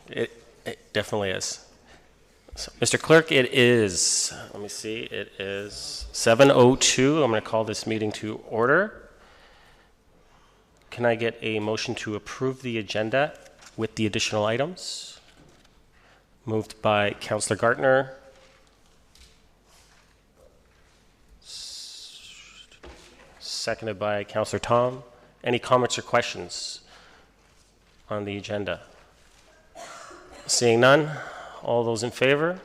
It definitely is. So, Mr. Clerk, it is, let me see, it is 7:02. I'm going to call this meeting to order. Can I get a motion to approve the agenda with the additional items? Moved by Councillor Gartner. Seconded by Councillor Tom. Any comments or questions on the agenda? Seeing none, all those in favor?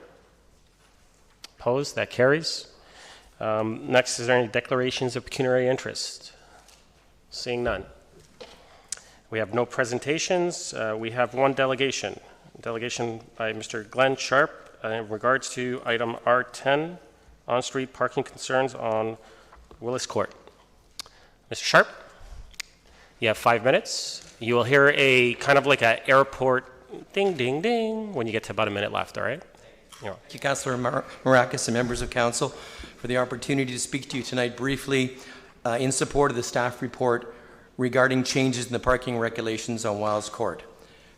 Opposed? That carries. Next, is there any declarations of pecuniary interest? Seeing none. We have no presentations. We have one delegation. Delegation by Mr. Glenn Sharp in regards to item R10, on-street parking concerns on Willis Court. Mr. Sharp, you have 5 minutes. You will hear a kind of like an airport ding, ding, ding when you get to about a minute left, all right? Thank you, Councillor Marakis and members of Council, for the opportunity to speak to you tonight briefly in support of the staff report regarding changes in the parking regulations on Wiles Court.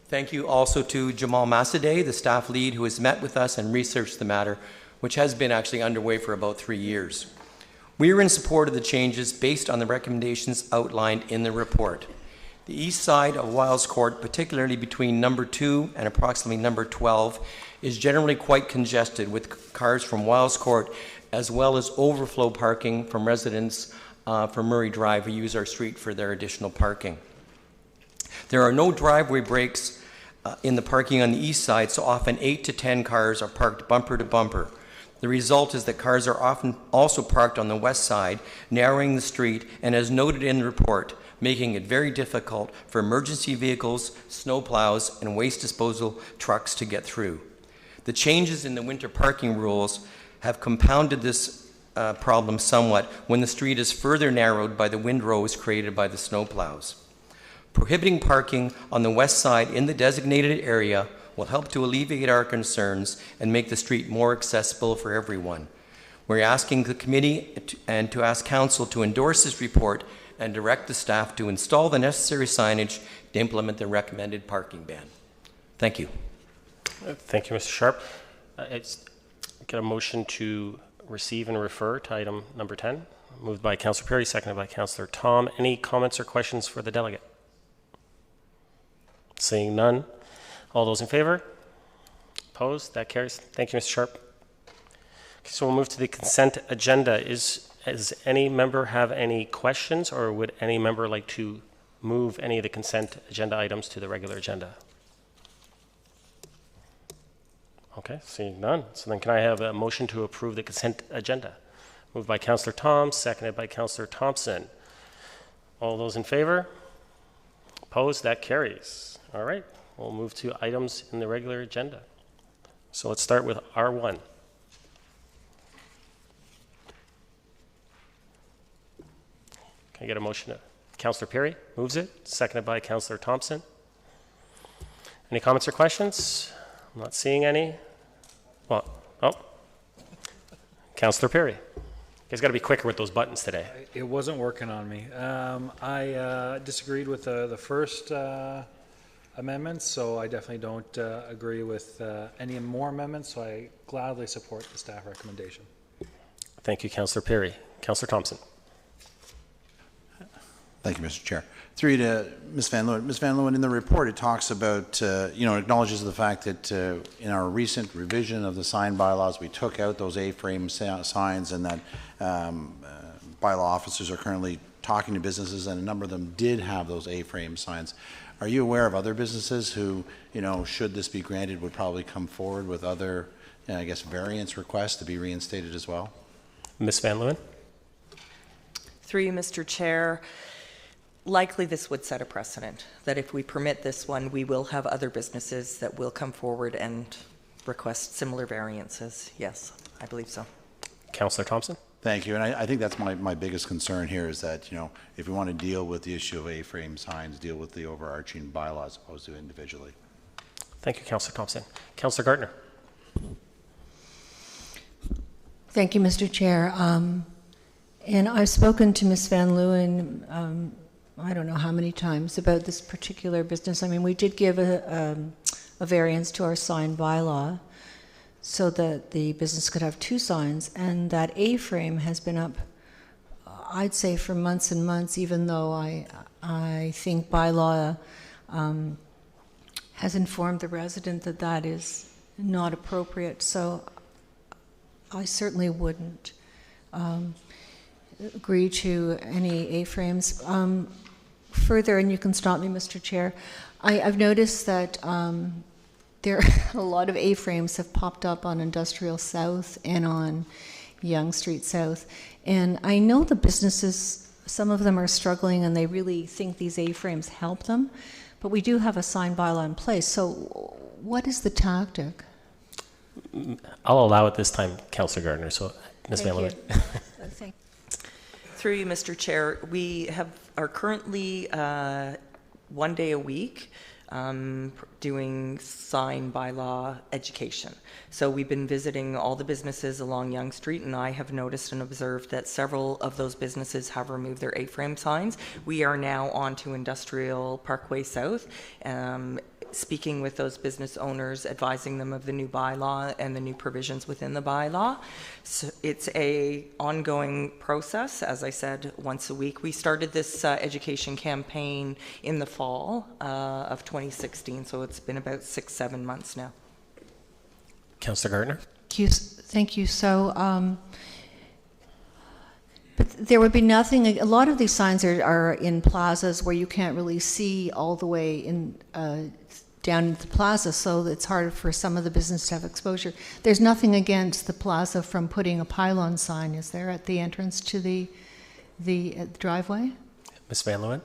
Thank you also to Jamal Massadeh, the staff lead, who has met with us and researched the matter, which has been actually underway for about 3 years. We are in support of the changes based on the recommendations outlined in the report. The east side of Wiles Court, particularly between number 2 and approximately number 12, is generally quite congested with cars from Wiles Court, as well as overflow parking from residents from Murray Drive who use our street for their additional parking. There are no driveway breaks in the parking on the east side, so often 8 to 10 cars are parked bumper to bumper. The result is that cars are often also parked on the west side, narrowing the street, and as noted in the report, making it very difficult for emergency vehicles, snowplows, and waste disposal trucks to get through. The changes in the winter parking rules have compounded this problem somewhat when the street is further narrowed by the windrows created by the snowplows. Prohibiting parking on the west side in the designated area will help to alleviate our concerns and make the street more accessible for everyone. We're asking the committee and to ask Council to endorse this report and direct the staff to install the necessary signage to implement the recommended parking ban. Thank you. Thank you, Mr. Sharp. Get a motion to receive and refer to item number 10. Moved by Councillor Perry, seconded by Councillor Tom. Any comments or questions for the delegate? Seeing none. All those in favor? Opposed? That carries. Thank you, Mr. Sharp. Okay, so we'll move to the consent agenda. Does any member have any questions, or would any member like to move any of the consent agenda items to the regular agenda? Okay, seeing none. So then can I have a motion to approve the consent agenda? Moved by Councillor Tom, seconded by Councillor Thompson. All those in favor? Opposed? That carries. All right, we'll move to items in the regular agenda. So let's start with R1. Can I get a motion? Councillor Perry moves it, seconded by Councillor Thompson. Any comments or questions? I'm not seeing any. Well, Councillor Perry. You guys got to be quicker with those buttons today. It wasn't working on me. I disagreed with the first amendment, so I definitely don't agree with any more amendments, so I gladly support the staff recommendation. Thank you, Councillor Perry. Councillor Thompson. Thank you, Mr. Chair. Through to Ms. Van Leeuwen. Ms. Van Leeuwen, in the report, it talks about, acknowledges the fact that in our recent revision of the sign bylaws, we took out those A-frame signs, and that bylaw officers are currently talking to businesses, and a number of them did have those A-frame signs. Are you aware of other businesses who, should this be granted, would probably come forward with other, variance requests to be reinstated as well? Ms. Van Leeuwen. Through you, Mr. Chair. Likely this would set a precedent that if we permit this one, we will have other businesses that will come forward and request similar variances. Yes, I believe so. Councillor Thompson. Thank you. And I think that's my biggest concern here is that, if we want to deal with the issue of A-frame signs, deal with the overarching bylaws as opposed to individually. Thank you, Councillor Thompson. Councillor Gartner. Thank you, Mr. Chair. And I've spoken to Ms. Van Leeuwen, I don't know how many times, about this particular business. I mean, we did give a a variance to our sign bylaw so that the business could have 2 signs, and that A-frame has been up, I'd say, for months and months, even though I think bylaw has informed the resident that that is not appropriate. So I certainly wouldn't agree to any A-frames. Further, and you can stop me, Mr. Chair, I've noticed that there a lot of A-frames have popped up on Industrial South and on Yonge Street South. And I know the businesses, some of them are struggling and they really think these A-frames help them, but we do have a sign bylaw in place. So what is the tactic? I'll allow it this time, Councillor Gardner. So, Ms. Van Leeuwen. Thank you. Through you, Mr. Chair, we are currently 1 day a week doing sign bylaw education. So we've been visiting all the businesses along Yonge Street, and I have noticed and observed that several of those businesses have removed their A-frame signs. We are now on to Industrial Parkway South, speaking with those business owners, advising them of the new bylaw and the new provisions within the bylaw. So it's a ongoing process. As I said, once a week. We started this education campaign in the fall of 2016, so it's been about 6-7 months now. Councillor Gardner. Thank you. So, but there would be nothing, a lot of these signs are in plazas where you can't really see all the way in down into the plaza, so it's hard for some of the business to have exposure. There's nothing against the plaza from putting a pylon sign, is there, at the entrance to the driveway? Ms. Van Leeuwen.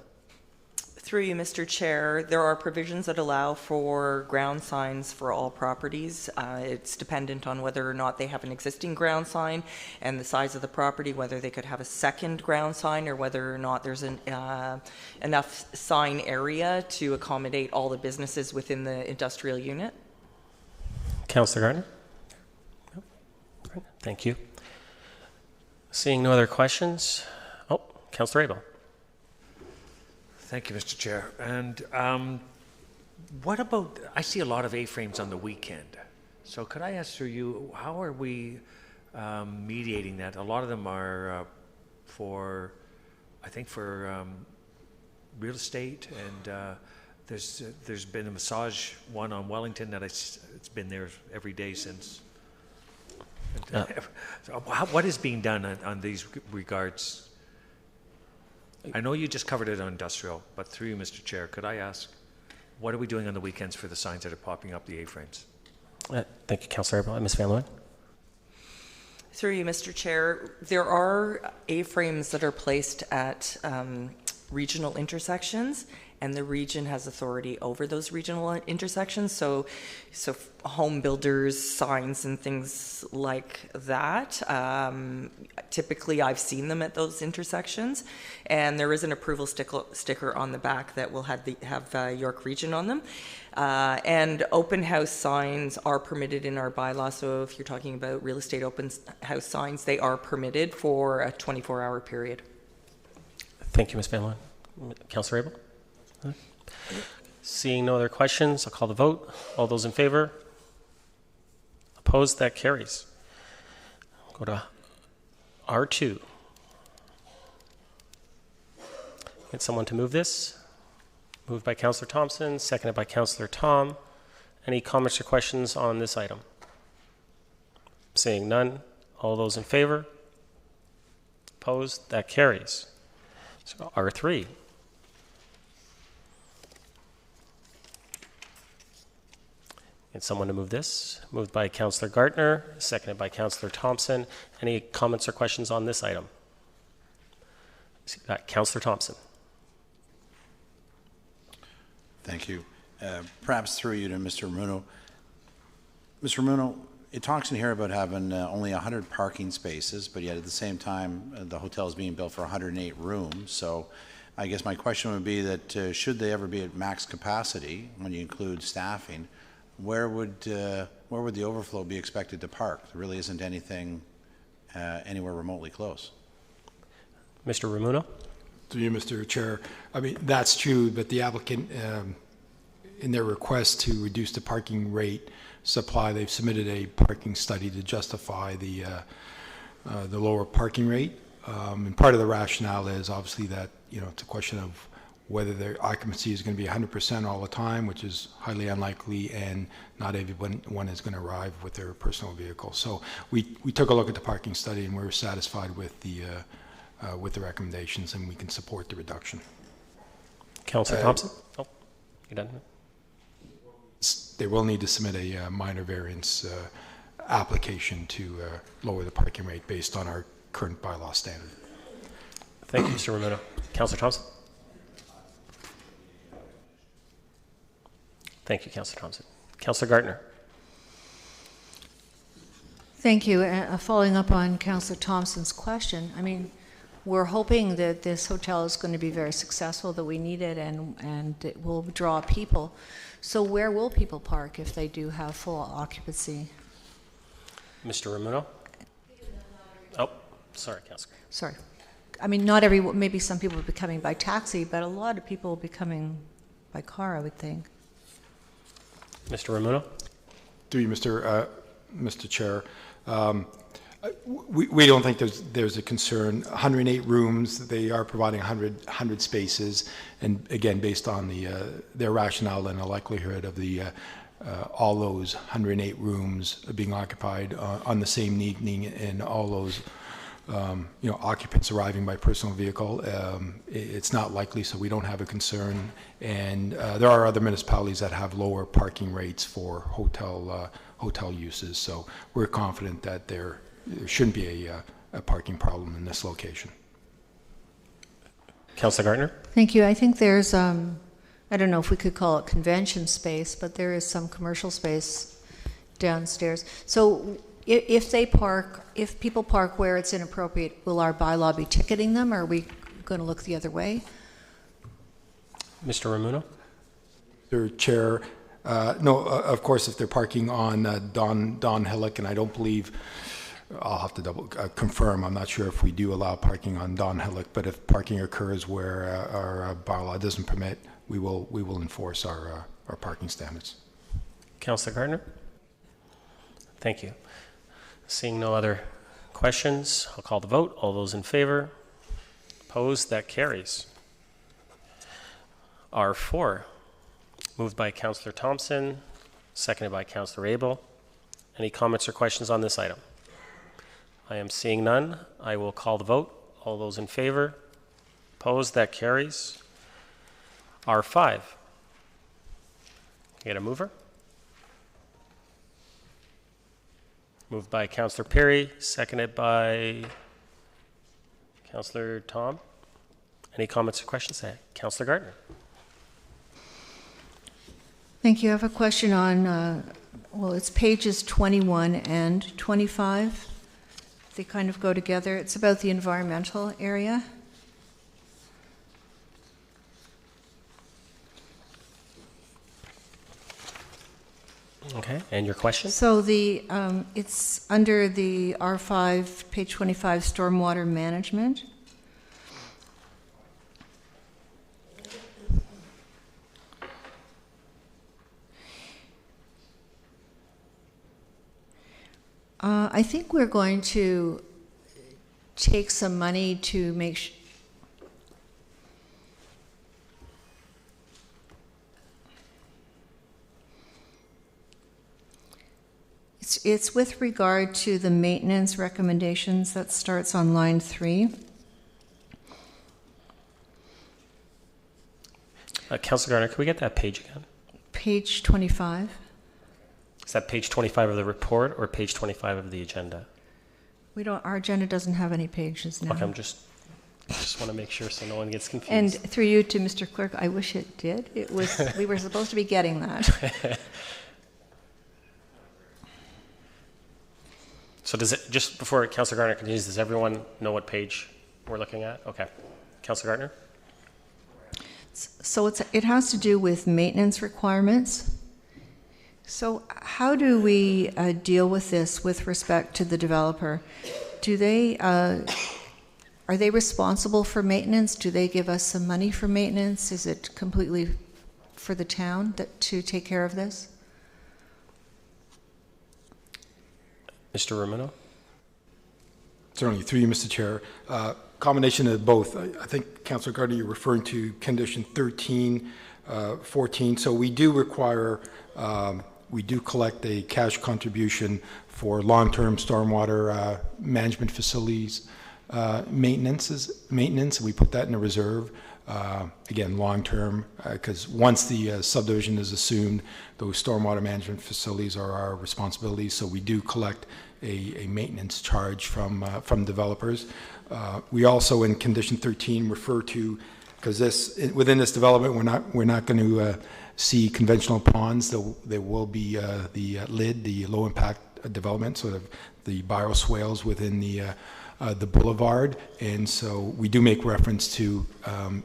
Through you, Mr. Chair, there are provisions that allow for ground signs for all properties. It's dependent on whether or not they have an existing ground sign and the size of the property, whether they could have a second ground sign or whether or not there's enough sign area to accommodate all the businesses within the industrial unit. Councillor Gardner. Thank you. Seeing no other questions. Oh, Councillor Abel. Thank you, Mr. Chair. And what about, I see a lot of A-frames on the weekend. So could I ask through you, how are we mediating that? A lot of them are for, I think for real estate, and there's been a massage one on Wellington that it's been there every day since. So what is being done on these regards? I know you just covered it on industrial, but through you, Mr. Chair, could I ask, what are we doing on the weekends for the signs that are popping up, the A-frames? Thank you, Councillor Abel. Ms. Van Leeuwen. Through you, Mr. Chair, there are A-frames that are placed at regional intersections, and the region has authority over those regional intersections. So home builders, signs, and things like that. Typically, I've seen them at those intersections, and there is an approval sticker on the back that will have York Region on them. And open house signs are permitted in our bylaw. So if you're talking about real estate open house signs, they are permitted for a 24-hour period. Thank you, Ms. Van Leeuwen. Councillor Abel. Seeing no other questions, I'll call the vote. All those in favor? Opposed? That carries. Go to R2. Get someone to move this. Moved by Councillor Thompson, seconded by Councillor Tom. Any comments or questions on this item? Seeing none, all those in favor? Opposed? That carries. So R3. Get someone to move this. Moved by Councillor Gardner, seconded by Councillor Thompson. Any comments or questions on this item? Councillor Thompson. Thank you. Perhaps through you to Mr. Ramuno. Mr. Ramuno, it talks in here about having only 100 parking spaces, but yet at the same time, the hotel is being built for 108 rooms. So I guess my question would be that should they ever be at max capacity, when you include staffing, where would the overflow be expected to park? There really isn't anything anywhere remotely close. Mr. Ramuno. To you, Mr. Chair. I mean, that's true, but the applicant in their request to reduce the parking rate supply, they've submitted a parking study to justify the lower parking rate. And part of the rationale is obviously that, it's a question of whether their occupancy is going to be 100% all the time, which is highly unlikely, and not everyone is going to arrive with their personal vehicle. So we took a look at the parking study, and we were satisfied with the recommendations, and we can support the reduction. Councillor Thompson? Oh, you done? They will need to submit a minor variance application to lower the parking rate based on our current bylaw standard. Thank you, Mr. Ramuno. Councillor Thompson? Thank you, Councillor Thompson. Councillor Gardner? Thank you. Following up on Councillor Thompson's question, I mean, we're hoping that this hotel is going to be very successful, that we need it, and it will draw people. So where will people park if they do have full occupancy? Mr. Ramuno? Oh, sorry, Councillor. Sorry. I mean, maybe some people will be coming by taxi, but a lot of people will be coming by car, I would think. Mr. Ramuno? Through you, Mr. Chair. We don't think there's a concern. 108 rooms, they are providing 100 spaces, and again, based on their rationale and the likelihood of all those 108 rooms being occupied on the same evening, and all those occupants arriving by personal vehicle, it's not likely, so we don't have a concern. And there are other municipalities that have lower parking rates for hotel uses, so we're confident that there shouldn't be a parking problem in this location. Councillor Gardner? Thank you. I think there's, I don't know if we could call it convention space, but there is some commercial space downstairs. So if people park where it's inappropriate, will our bylaw be ticketing them, or are we going to look the other way? Mr. Ramuno? Mr. Chair, no, of course, if they're parking on Don Hillock, and I don't believe, I'll have to double confirm, I'm not sure if we do allow parking on Don Hillock, but if parking occurs where our bylaw doesn't permit, we will enforce our parking standards. Councillor Gardner? Thank you. Seeing no other questions, I'll call the vote. All those in favor? Opposed? That carries. R4, moved by Councillor Thompson, seconded by Councillor Abel. Any comments or questions on this item? I am seeing none. I will call the vote. All those in favor? Opposed? That carries. R5. Get a mover? Moved by Councillor Perry, seconded by Councillor Tom. Any comments or questions? Councillor Gardner. Thank you. I have a question on, it's pages 21 and 25. They kind of go together. It's about the environmental area. Okay, and your question? So it's under the R5, page 25, stormwater management. I think we're going to take some money to make sure. It's with regard to the maintenance recommendations that starts on line 3. Councillor Gardner, can we get that page again? Page 25. Is that page 25 of the report or page 25 of the agenda? Our agenda doesn't have any pages now. Okay, I just want to make sure so no one gets confused. And through you to Mr. Clerk, I wish it did. We were supposed to be getting that. So just before Councillor Gardner continues, does everyone know what page we're looking at? Okay. Councillor Gardner? So it has to do with maintenance requirements. So how do we deal with this with respect to the developer? Are they responsible for maintenance? Do they give us some money for maintenance? Is it completely for the town to take care of this? Mr. Romano? Certainly, through you, Mr. Chair. Combination of both. I think, Councillor Gardner, you're referring to condition 13, 14. So we do require, we do collect a cash contribution for long-term stormwater management facilities maintenance. We put that in a reserve. Again, long-term, because once the subdivision is assumed, those stormwater management facilities are our responsibility. So we do collect a maintenance charge from developers. We also, in condition 13, refer to, because within this development, we're not going to see conventional ponds. There will be the LID, the low impact development, sort of the bioswales within the boulevard, and so we do make reference to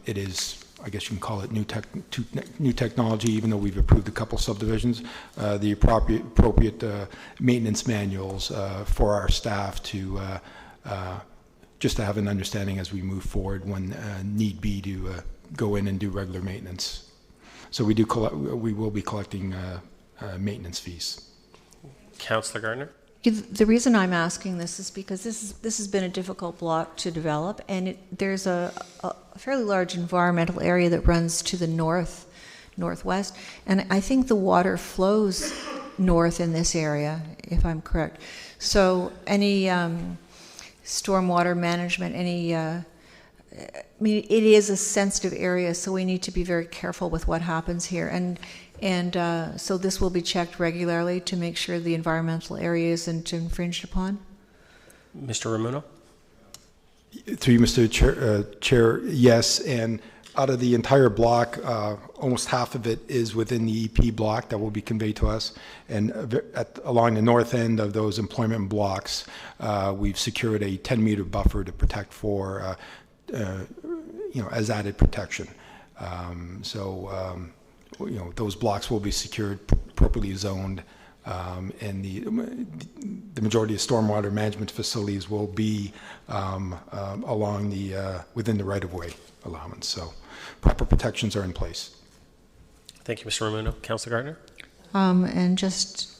it is, I guess you can call it new technology, even though we've approved a couple subdivisions, the appropriate maintenance manuals for our staff to just to have an understanding as we move forward when need be to go in and do regular maintenance. So we will be collecting maintenance fees. Councillor Gardner? The reason I'm asking this is because this has been a difficult block to develop, and there's a fairly large environmental area that runs to the northwest, and I think the water flows north in this area, if I'm correct. So any stormwater management, I mean, it is a sensitive area, so we need to be very careful with what happens here. And so this will be checked regularly to make sure the environmental area isn't infringed upon? Mr. Romano? Through you, Mr. Chair, yes. And out of the entire block, almost half of it is within the EP block that will be conveyed to us. And along the north end of those employment blocks, we've secured a 10-meter buffer to protect for, as added protection. Those blocks will be secured, appropriately zoned, and the majority of stormwater management facilities will be along within the right-of-way allowance. So proper protections are in place. Thank you, Mr. Romano. Councillor Gardner? And just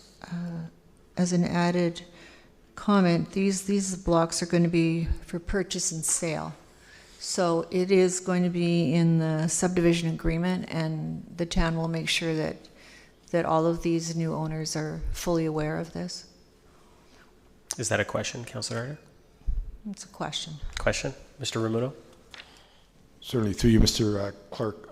as an added comment, these blocks are going to be for purchase and sale. So it is going to be in the subdivision agreement, and the town will make sure that all of these new owners are fully aware of this. Is that a question, Councillor Gardner? It's a question. Question? Mr. Romano? Certainly, through you, Mr. Clerk.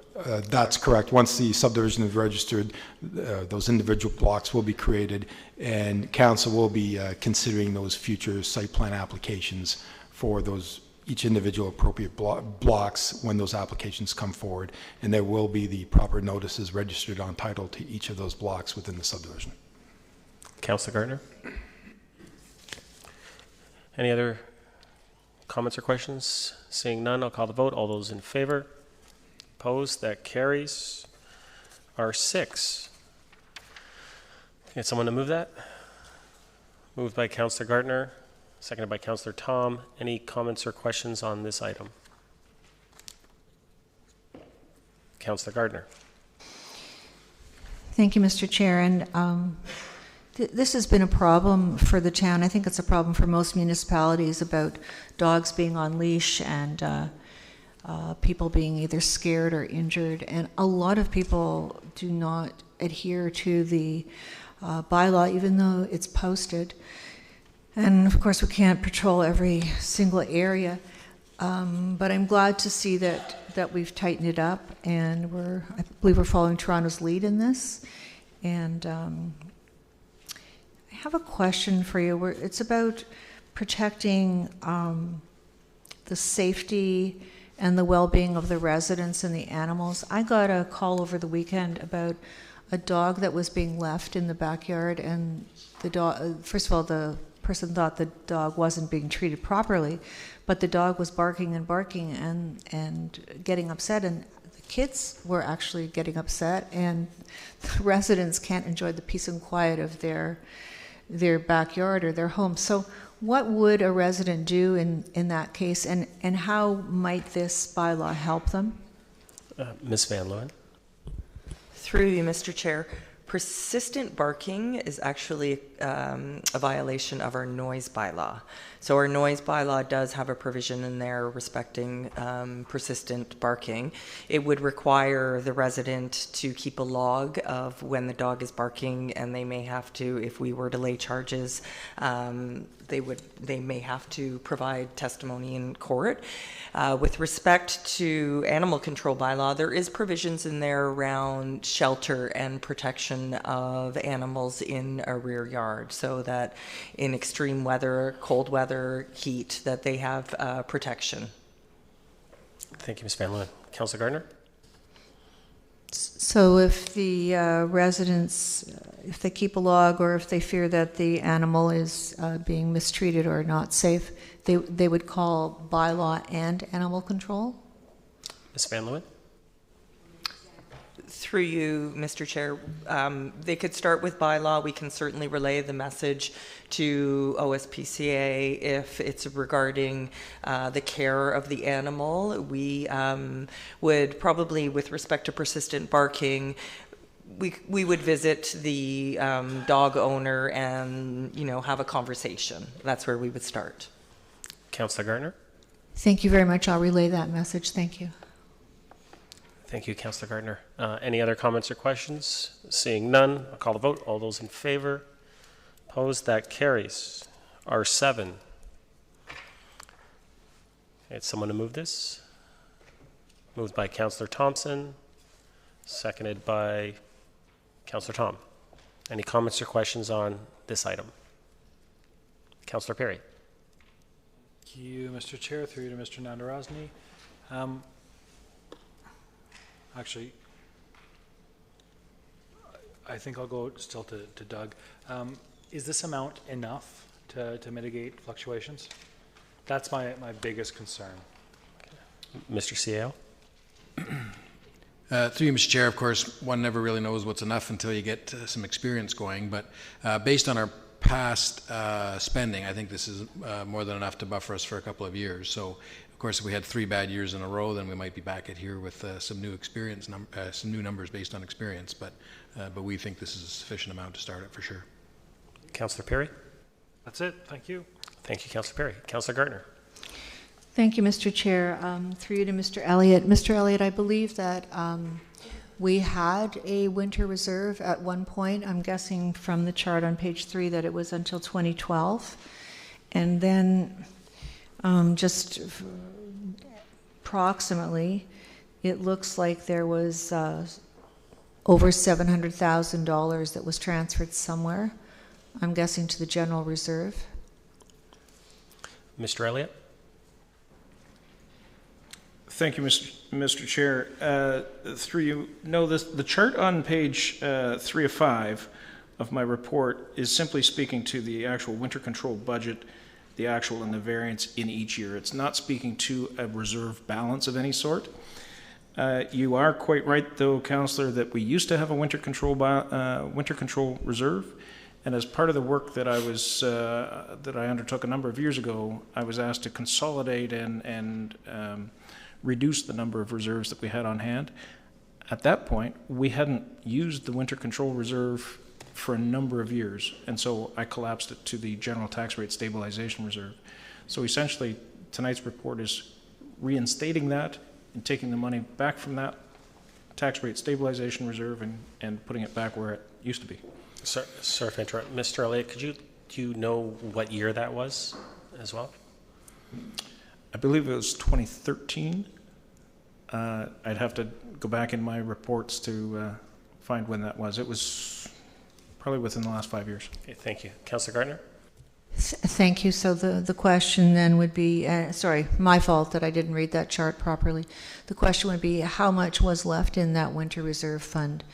That's correct. Once the subdivision is registered, those individual blocks will be created, and council will be considering those future site plan applications for each individual appropriate blocks when those applications come forward, and there will be the proper notices registered on title to each of those blocks within the subdivision. Councillor Gardner? Any other comments or questions? Seeing none, I'll call the vote. All those in favor? Opposed? That carries. R6. Get someone to move that? Moved by Councillor Gardner. Seconded by Councillor Tom. Any comments or questions on this item? Councillor Gardner. Thank you, Mr. Chair. And this has been a problem for the town. I think it's a problem for most municipalities about dogs being on leash and people being either scared or injured. And a lot of people do not adhere to the bylaw, even though it's posted. And of course, we can't patrol every single area, but I'm glad to see that we've tightened it up, and I believe we're following Toronto's lead in this. And I have a question for you. It's about protecting the safety and the well-being of the residents and the animals. I got a call over the weekend about a dog that was being left in the backyard, and the dog, first of all, the person thought the dog wasn't being treated properly, but the dog was barking and barking and getting upset, and the kids were actually getting upset, and the residents can't enjoy the peace and quiet of their backyard or their home. So what would a resident do in that case, and how might this bylaw help them? Ms. Van Leeuwen? Through you, Mr. Chair. Persistent barking is actually a violation of our noise bylaw. So our noise bylaw does have a provision in there respecting persistent barking. It would require the resident to keep a log of when the dog is barking, and they may have to, if we were to lay charges, they may have to provide testimony in court. With respect to animal control bylaw, there is provisions in there around shelter and protection of animals in a rear yard, so that in extreme weather, cold weather, heat, that they have protection. Thank you, Ms. Van Leeuwen. Councillor Gardner? So if the residents, if they keep a log or if they fear that the animal is being mistreated or not safe, they would call bylaw and animal control? Ms. Van Leeuwen? Through you, Mr. Chair, they could start with bylaw. We can certainly relay the message to OSPCA if it's regarding the care of the animal. We would probably, with respect to persistent barking, we would visit the dog owner and, have a conversation. That's where we would start. Councillor Gardner? Thank you very much. I'll relay that message. Thank you. Thank you, Councillor Gardner. Any other comments or questions? Seeing none, I'll call the vote. All those in favor? Opposed? That carries. R7. It's someone to move this. Moved by Councillor Thompson, seconded by Councillor Tom. Any comments or questions on this item? Councillor Perry. Thank you, Mr. Chair. Through you to Mr. Nandarozny. Actually, I think I'll go still to Doug. Is this amount enough to mitigate fluctuations? That's my biggest concern. Mr. CAO. Through you, Mr. Chair, of course, one never really knows what's enough until you get some experience going. But based on our past spending, I think this is more than enough to buffer us for a couple of years. So, of course, if we had 3 bad years in a row, then we might be back at here with some new experience, some new numbers based on experience. But we think this is a sufficient amount to start it for sure. Councillor Perry. That's it. Thank you. Thank you, Councillor Perry. Councillor Gardner. Thank you, Mr. Chair. Through you to Mr. Elliott. Mr. Elliott, I believe that we had a winter reserve at one point. I'm guessing from the chart on page 3 that it was until 2012. And then just approximately, it looks like there was over $700,000 that was transferred somewhere. I'm guessing to the general reserve. Mr. Elliott. Thank you, Mr. Chair. Through you, no, the chart on page 3 of 5 of my report is simply speaking to the actual winter control budget, the actual and the variance in each year. It's not speaking to a reserve balance of any sort. You are quite right, though, Councillor, that we used to have a winter control reserve, and as part of the work that I undertook a number of years ago, I was asked to consolidate and reduce the number of reserves that we had on hand. At that point, we hadn't used the winter control reserve for a number of years, and so I collapsed it to the general tax rate stabilization reserve. So essentially, tonight's report is reinstating that and taking the money back from that tax rate stabilization reserve and putting it back where it used to be. Sorry for interrupting. Mr. Elliott, do you know what year that was as well? I believe it was 2013. I'd have to go back in my reports to find when that was. It was probably within the last 5 years. Okay, thank you. Councillor Gardner? Thank you. So the question then would be, sorry, my fault that I didn't read that chart properly. The question would be, how much was left in that winter reserve fund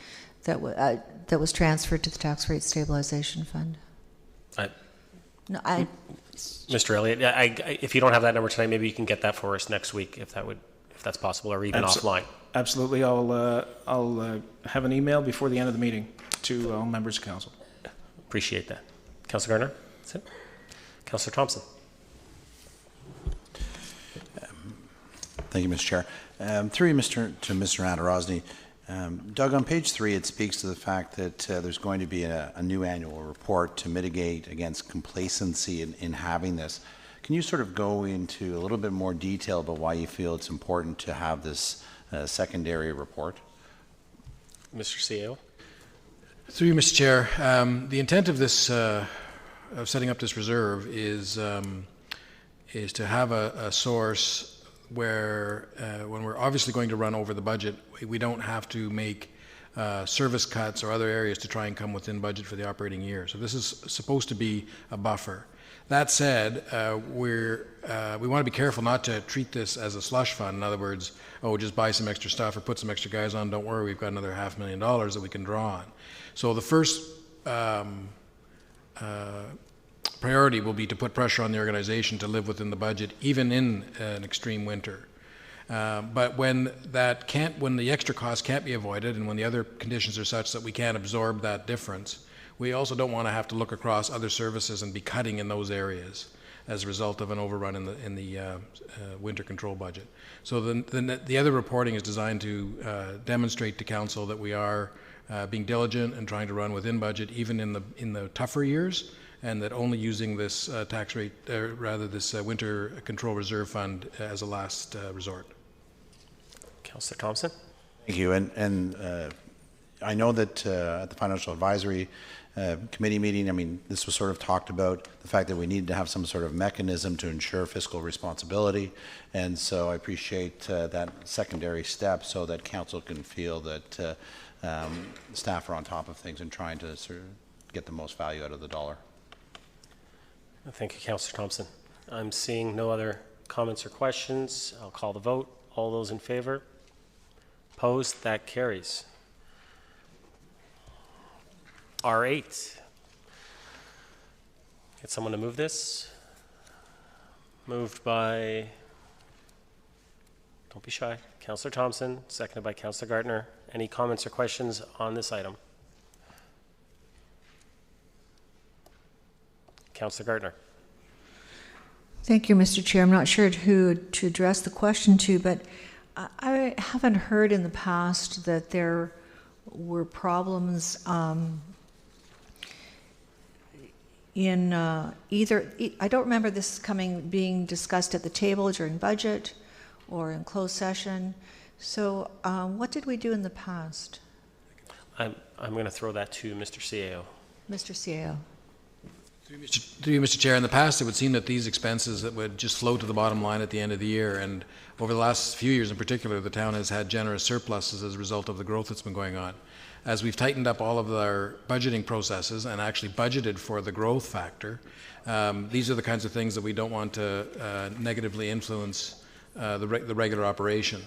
that was transferred to the tax rate stabilization fund? Mr. Elliott, if you don't have that number tonight, maybe you can get that for us next week, if that's possible, or even offline. Absolutely. I'll have an email before the end of the meeting to all members of council. Appreciate that. Councillor Gardner? That's it. Councillor Thompson. Thank you, Mr. Chair. Through you, to Mr. Nandarozny, Doug, on page 3, it speaks to the fact that there's going to be a new annual report to mitigate against complacency in having this. Can you sort of go into a little bit more detail about why you feel it's important to have this secondary report? Mr. CEO? Through you, Mr. Chair, the intent of this, of setting up this reserve is to have a source where when we're obviously going to run over the budget, we don't have to make service cuts or other areas to try and come within budget for the operating year. So this is supposed to be a buffer. That said, we want to be careful not to treat this as a slush fund. In other words, just buy some extra stuff or put some extra guys on. Don't worry, we've got another $500,000 that we can draw on. So the first priority will be to put pressure on the organization to live within the budget, even in an extreme winter. But when the extra cost can't be avoided, and when the other conditions are such that we can't absorb that difference, we also don't want to have to look across other services and be cutting in those areas as a result of an overrun in the winter control budget. So the other reporting is designed to demonstrate to council that we are being diligent and trying to run within budget, even in the tougher years, and that only using this this winter control reserve fund as a last resort. Councillor Thompson? Thank you. And I know that at the Financial Advisory Committee meeting, I mean, this was sort of talked about, the fact that we need to have some sort of mechanism to ensure fiscal responsibility. And so I appreciate that secondary step so that council can feel that staff are on top of things and trying to sort of get the most value out of the dollar. Thank you, Councillor Thompson. I'm seeing no other comments or questions. I'll call the vote. All those in favor? Opposed? That carries. R8. Get someone to move this. Moved by, don't be shy, Councillor Thompson, seconded by Councillor Gardner. Any comments or questions on this item? Councillor Gardner. Thank you, Mr. Chair. I'm not sure who to address the question to, but I haven't heard in the past that there were problems in either. I don't remember this being discussed at the table during budget or in closed session. So what did we do in the past? I'm going to throw that to Mr. CAO. Mr. CAO. Through you, Mr. Chair, in the past it would seem that these expenses that would just flow to the bottom line at the end of the year, and over the last few years in particular, the town has had generous surpluses as a result of the growth that's been going on. As we've tightened up all of our budgeting processes and actually budgeted for the growth factor, these are the kinds of things that we don't want to negatively influence the regular operation.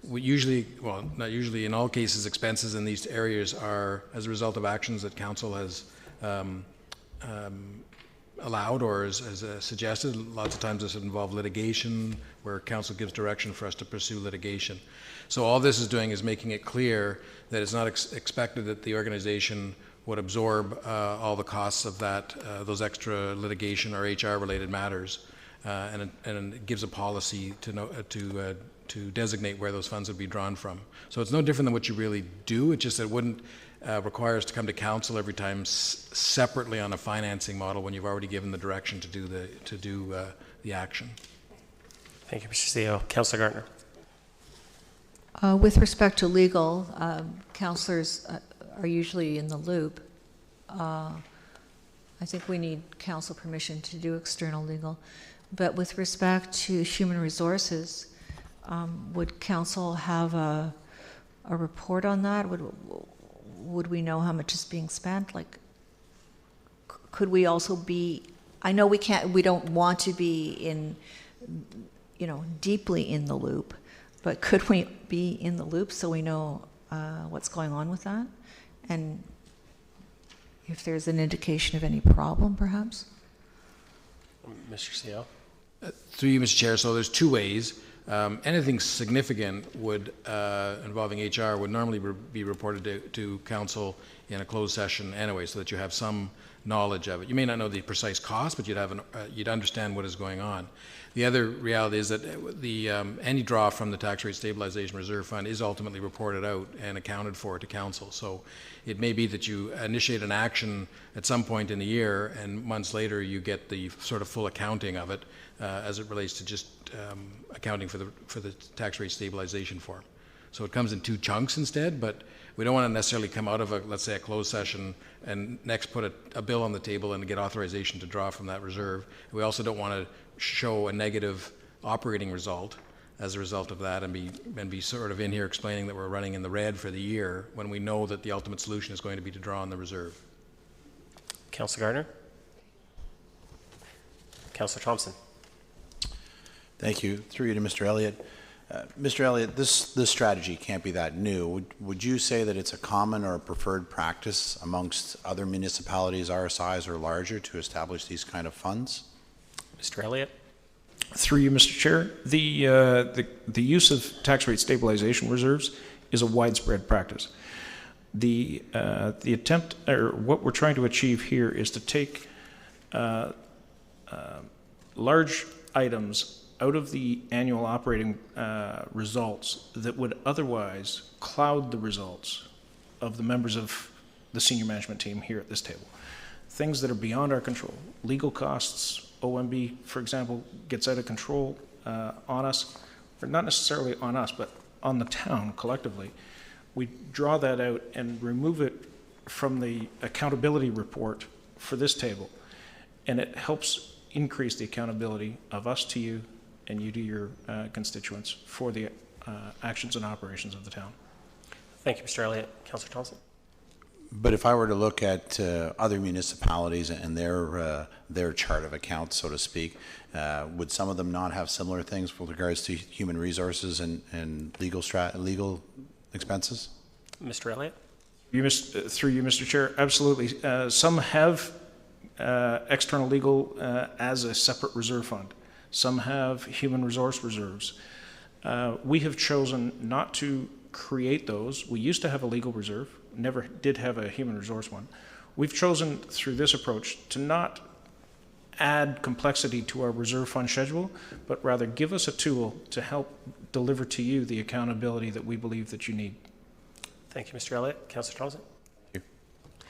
We usually, well, not usually, in all cases, expenses in these areas are as a result of actions that council has allowed or has suggested. Lots of times this would involve litigation where council gives direction for us to pursue litigation. So all this is doing is making it clear that it's not expected that the organization would absorb all the costs of that, those extra litigation or HR related matters, and it gives a policy to designate where those funds would be drawn from. So it's no different than what you really do. It's just that it wouldn't require us to come to council every time separately on a financing model when you've already given the direction to do the action. Thank you, Mr. CEO. Councillor Gardner. With respect to legal, councillors are usually in the loop. I think we need council permission to do external legal. But with respect to human resources, would council have a report on that? Would we know how much is being spent? Like, could we also be, I know we don't want to be in, deeply in the loop, but could we be in the loop so we know what's going on with that? And if there's an indication of any problem, perhaps? Mr. CEO. Through you, Mr. Chair, so there's two ways. Anything significant involving HR would normally be reported to council in a closed session anyway, so that you have some knowledge of it. You may not know the precise cost, but you'd understand what is going on. The other reality is that any draw from the Tax Rate Stabilization Reserve Fund is ultimately reported out and accounted for to council. So it may be that you initiate an action at some point in the year, and months later you get the sort of full accounting of it as it relates to just accounting for the Tax Rate Stabilization Form. So it comes in 2 chunks instead, but we don't want to necessarily come out of let's say a closed session and next put a bill on the table and get authorization to draw from that reserve. We also don't want to show a negative operating result as a result of that and be sort of in here explaining that we're running in the red for the year when we know that the ultimate solution is going to be to draw on the reserve. Councillor Gardner. Councillor Thompson. Thank you. Through you to Mr. Elliott. Mr. Elliott, this strategy can't be that new. Would you say that it's a common or a preferred practice amongst other municipalities our size or larger to establish these kind of funds? Mr. Elliott. Through you, Mr. Chair, the use of tax rate stabilization reserves is a widespread practice. The attempt, or what we're trying to achieve here, is to take large items out of the annual operating results that would otherwise cloud the results of the members of the senior management team here at this table. Things that are beyond our control, legal costs. OMB, for example, gets out of control on us, or not necessarily on us, but on the town collectively. We draw that out and remove it from the accountability report for this table, and it helps increase the accountability of us to you and you to your constituents for the actions and operations of the town. Thank you, Mr. Elliott. Councillor Thompson. But if I were to look at other municipalities and their chart of accounts, so to speak, would some of them not have similar things with regards to human resources and legal expenses? Mr. Elliott. Through you, Mr. Chair, absolutely. Some have external legal as a separate reserve fund. Some have human resource reserves. We have chosen not to create those. We used to have a legal reserve, never did have a human resource one. We've chosen through this approach to not add complexity to our reserve fund schedule, but rather give us a tool to help deliver to you the accountability that we believe that you need. Thank you, Mr. Elliott. Councillor Thompson. Thank you.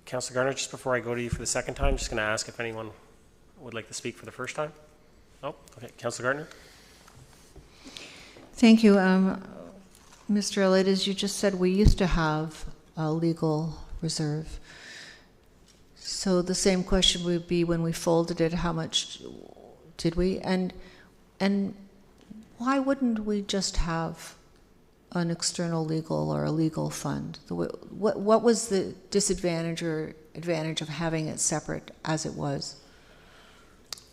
Councillor Gardner, just before I go to you for the second time, just going to ask if anyone would like to speak for the first time. Oh, okay. Councillor Gardner. Thank you. Mr. Elliott, as you just said, we used to have a legal reserve. So the same question would be, when we folded it, how much did we? And why wouldn't we just have an external legal or a legal fund? What was the disadvantage or advantage of having it separate as it was?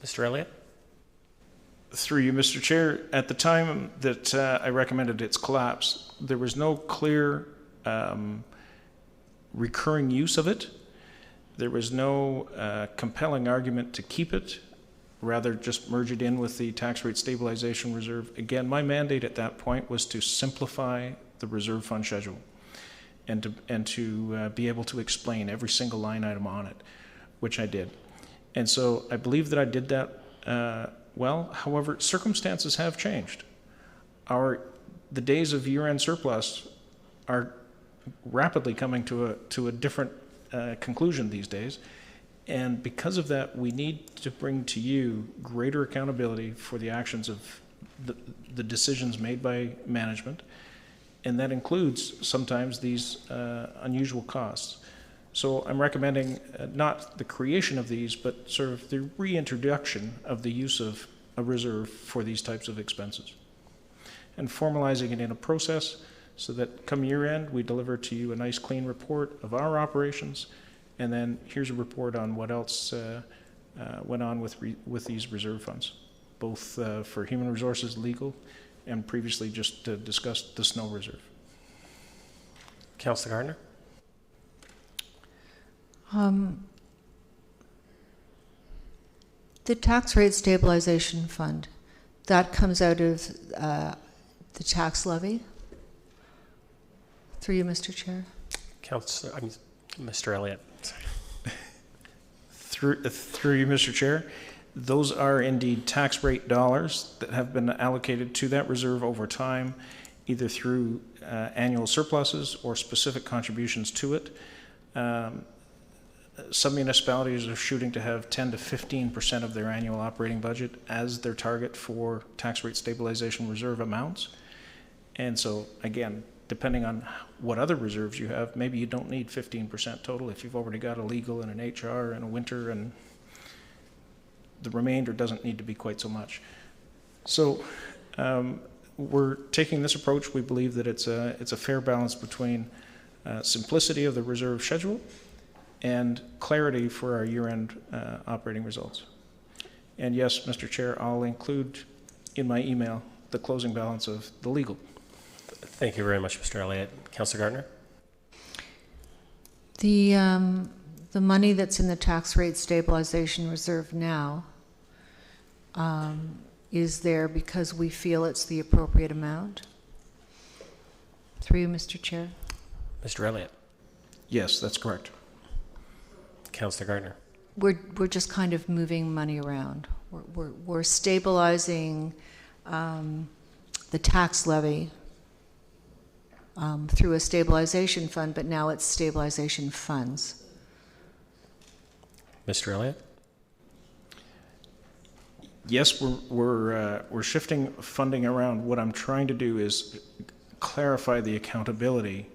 Mr. Elliott. Through you, Mr. Chair, at the time that I recommended its collapse, there was no clear recurring use of it. There was no compelling argument to keep it, rather just merge it in with the tax rate stabilization reserve. Again, my mandate at that point was to simplify the reserve fund schedule and to be able to explain every single line item on it, which I did. And so I believe that I did that well. However, circumstances have changed. The days of year-end surplus are rapidly coming to a different conclusion these days. And because of that, we need to bring to you greater accountability for the actions of the decisions made by management. And that includes sometimes these unusual costs. So I'm recommending not the creation of these, but sort of the reintroduction of the use of a reserve for these types of expenses. And formalizing it in a process so that come year end, we deliver to you a nice clean report of our operations. And then here's a report on what else went on with these reserve funds, both for human resources, legal, and previously just discussed the snow reserve. Councillor Gardner. The tax rate stabilization fund, that comes out of the tax levy. Through you, Mr. Chair. Mr. Elliott. Through you, Mr. Chair, those are indeed tax rate dollars that have been allocated to that reserve over time, either through annual surpluses or specific contributions to it. Some municipalities are shooting to have 10 to 15% of their annual operating budget as their target for tax rate stabilization reserve amounts. And so, again, depending on what other reserves you have, maybe you don't need 15% total if you've already got a legal and an HR and a winter, and the remainder doesn't need to be quite so much. So we're taking this approach. We believe that it's a fair balance between simplicity of the reserve schedule and clarity for our year-end operating results. And yes, Mr. Chair, I'll include in my email the closing balance of the legal. Thank you very much, Mr. Elliott. Councillor Gardner? The money that's in the tax rate stabilization reserve now is there because we feel it's the appropriate amount? Through you, Mr. Chair. Mr. Elliott? Yes, that's correct. Councillor Gardner? We're just kind of moving money around. We're stabilizing the tax levy through a stabilization fund, but now it's stabilization funds. Mr. Elliott? Yes, we're shifting funding around. What I'm trying to do is clarify the accountability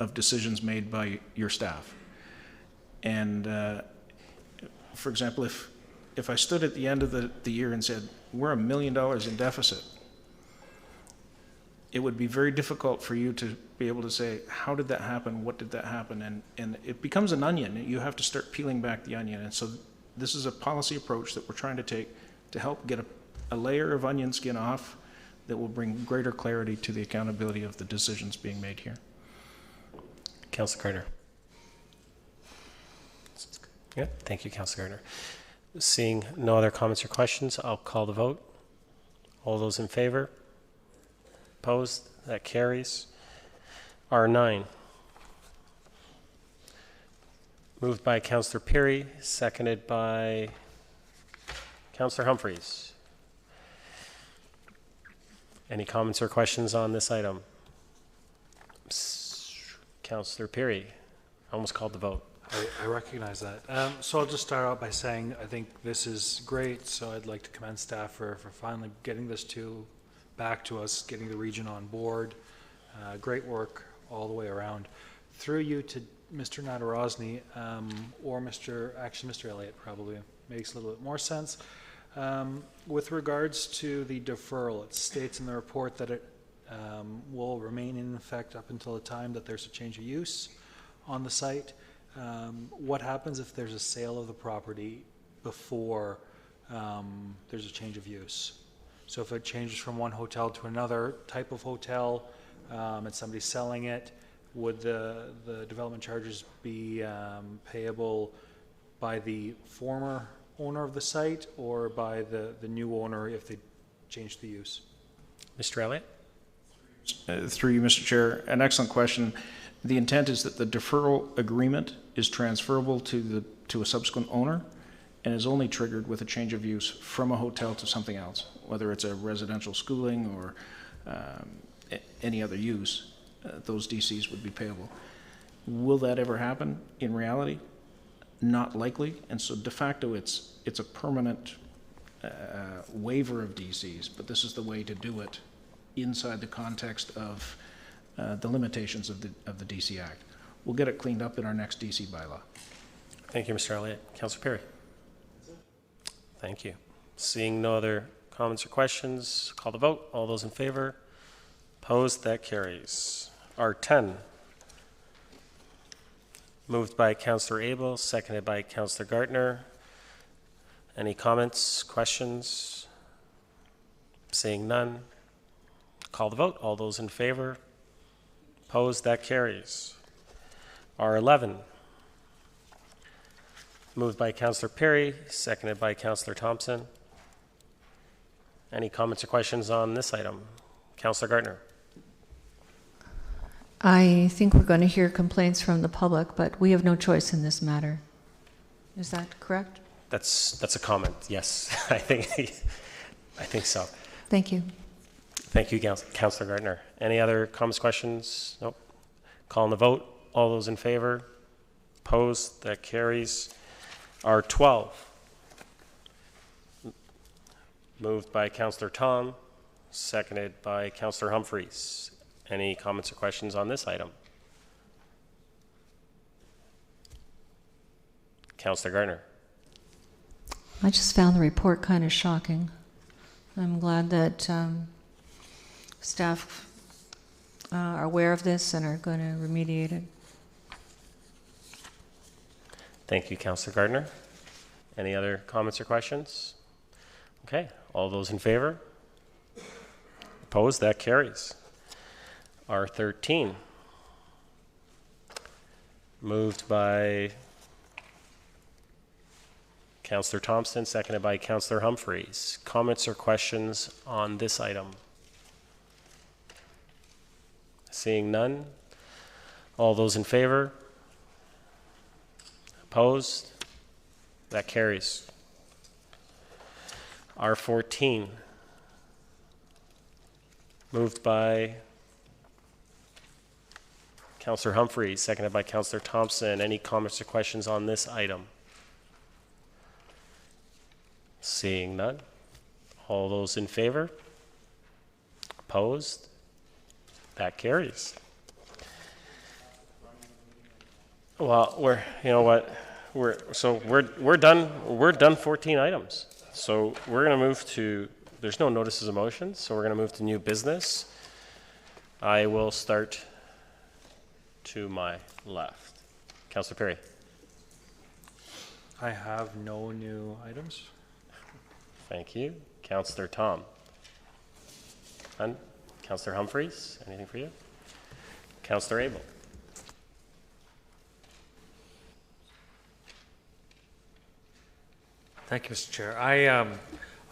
of decisions made by your staff. And for example, if I stood at the end of the year and said, we're $1 million in deficit, it would be very difficult for you to be able to say, how did that happen? What did that happen? And it becomes an onion. You have to start peeling back the onion. And so this is a policy approach that we're trying to take to help get a layer of onion skin off that will bring greater clarity to the accountability of the decisions being made here. Councillor Gardner? Yeah, thank you, Councillor Gardner. Seeing no other comments or questions, I'll call the vote. All those in favor? Opposed? That carries. R9. Moved by Councillor Perry, seconded by Councillor Humphreys. Any comments or questions on this item? Councillor Perry, I almost called the vote. I recognize that. So I'll just start out by saying I think this is great. So I'd like to commend staff for finally getting this back to us, getting the region on board. Great work all the way around. Through you to Mr. Nadarozny, or Mr. Elliott probably makes a little bit more sense. With regards to the deferral, it states in the report that it will remain in effect up until the time that there's a change of use on the site. What happens if there's a sale of the property before there's a change of use? So if it changes from one hotel to another type of hotel and somebody's selling it, would the development charges be payable by the former owner of the site or by the new owner if they change the use? Mr. Elliott? Through you, Mr. Chair, an excellent question. The intent is that the deferral agreement is transferable to a subsequent owner and is only triggered with a change of use from a hotel to something else, whether it's a residential schooling or any other use. Those DCs would be payable. Will that ever happen in reality? Not likely, and so de facto it's a permanent waiver of DCs, but this is the way to do it inside the context of the limitations of the DC Act. We'll get it cleaned up in our next DC bylaw. Thank you, Mr. Elliott. Councillor Perry? Thank you. Seeing no other comments or questions, call the vote. All those in favor? Opposed? That carries. R10. Moved by Councillor Abel, seconded by Councillor Gardner. Any comments, questions? Seeing none, call the vote. All those in favor? Opposed? That carries. R11. Moved by Councillor Perry, seconded by Councillor Thompson. Any comments or questions on this item? Councillor Gardner. I think we're going to hear complaints from the public, but we have no choice in this matter. Is that correct? That's a comment, yes. I think so. Thank you. Thank you, Councillor Gardner. Any other comments, questions? Nope. Calling the vote. All those in favor? Opposed? That carries. R12. Moved by Councillor Tom, seconded by Councillor Humphreys. Any comments or questions on this item? Councillor Gardner. I just found the report kind of shocking. I'm glad that staff are aware of this and are going to remediate it. Thank you, Councillor Gardner. Any other comments or questions? Okay, all those in favor? Opposed? That carries. R13. Moved by Councillor Thompson, seconded by Councillor Humphreys. Comments or questions on this item? Seeing none. All those in favor? Opposed? That carries. R14. Moved by Councillor Humphreys, seconded by Councillor Thompson. Any comments or questions on this item? Seeing none. All those in favor? Opposed? That carries. Well, we're done 14 items. So we're going to move to, there's no notices of motion, so we're going to move to new business. I will start to my left. Councillor Perry. I have no new items. Thank you. Councillor Tom. None? Councillor Humphreys, anything for you? Councillor Abel. Thank you, Mr. Chair. I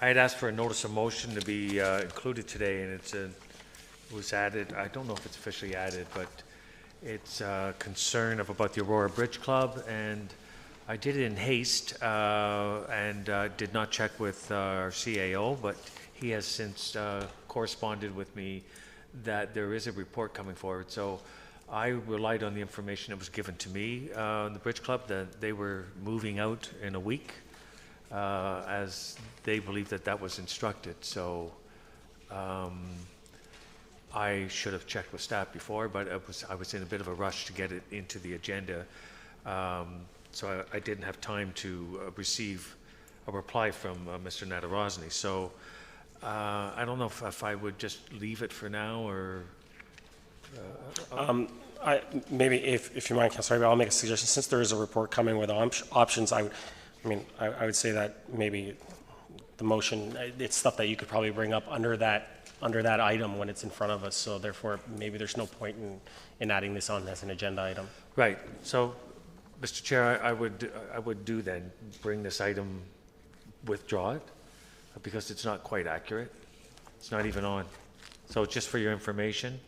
had asked for a notice of motion to be included today, and it was added. I don't know if it's officially added, but it's a concern about the Aurora Bridge Club, and I did it in haste and did not check with our CAO, but he has since corresponded with me that there is a report coming forward. So I relied on the information that was given to me on the Bridge Club, that they were moving out in a week. As they believe that was instructed. So I should have checked with staff before, but I was in a bit of a rush to get it into the agenda. So I didn't have time to receive a reply from Mr. Nadarozny. So I don't know if I would just leave it for now, or... Maybe if you mind, Councillor, I'll make a suggestion. Since there is a report coming with options, I would say that maybe the motion, it's stuff that you could probably bring up under that item when it's in front of us. So therefore, maybe there's no point in adding this on as an agenda item. Right. So, Mr. Chair, I would do then bring this item, withdraw it, because it's not quite accurate. It's not even on. So just for your information,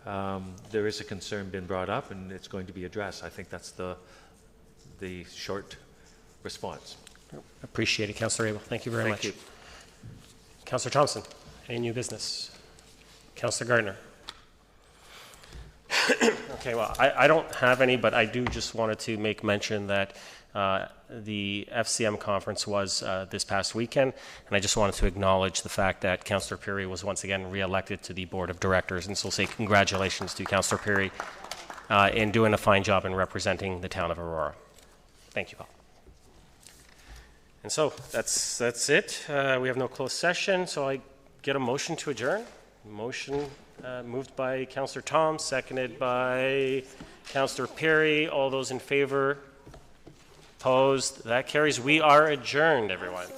there is a concern been brought up, and it's going to be addressed. I think that's the short response. Appreciate it, Councillor Abel. Thank you very much. Thank you. Councillor Thompson, any new business? Councillor Gardner. Okay, well, I don't have any, but I do just wanted to make mention that the FCM conference was this past weekend, and I just wanted to acknowledge the fact that Councillor Perry was once again re-elected to the Board of Directors, and so say congratulations to Councillor Perry in doing a fine job in representing the town of Aurora. Thank you, Paul. And so that's it. We have no closed session, so I get a motion to adjourn. Motion moved by Councillor Tom, seconded by Councillor Perry. All those in favor? Opposed? That carries. We are adjourned, everyone.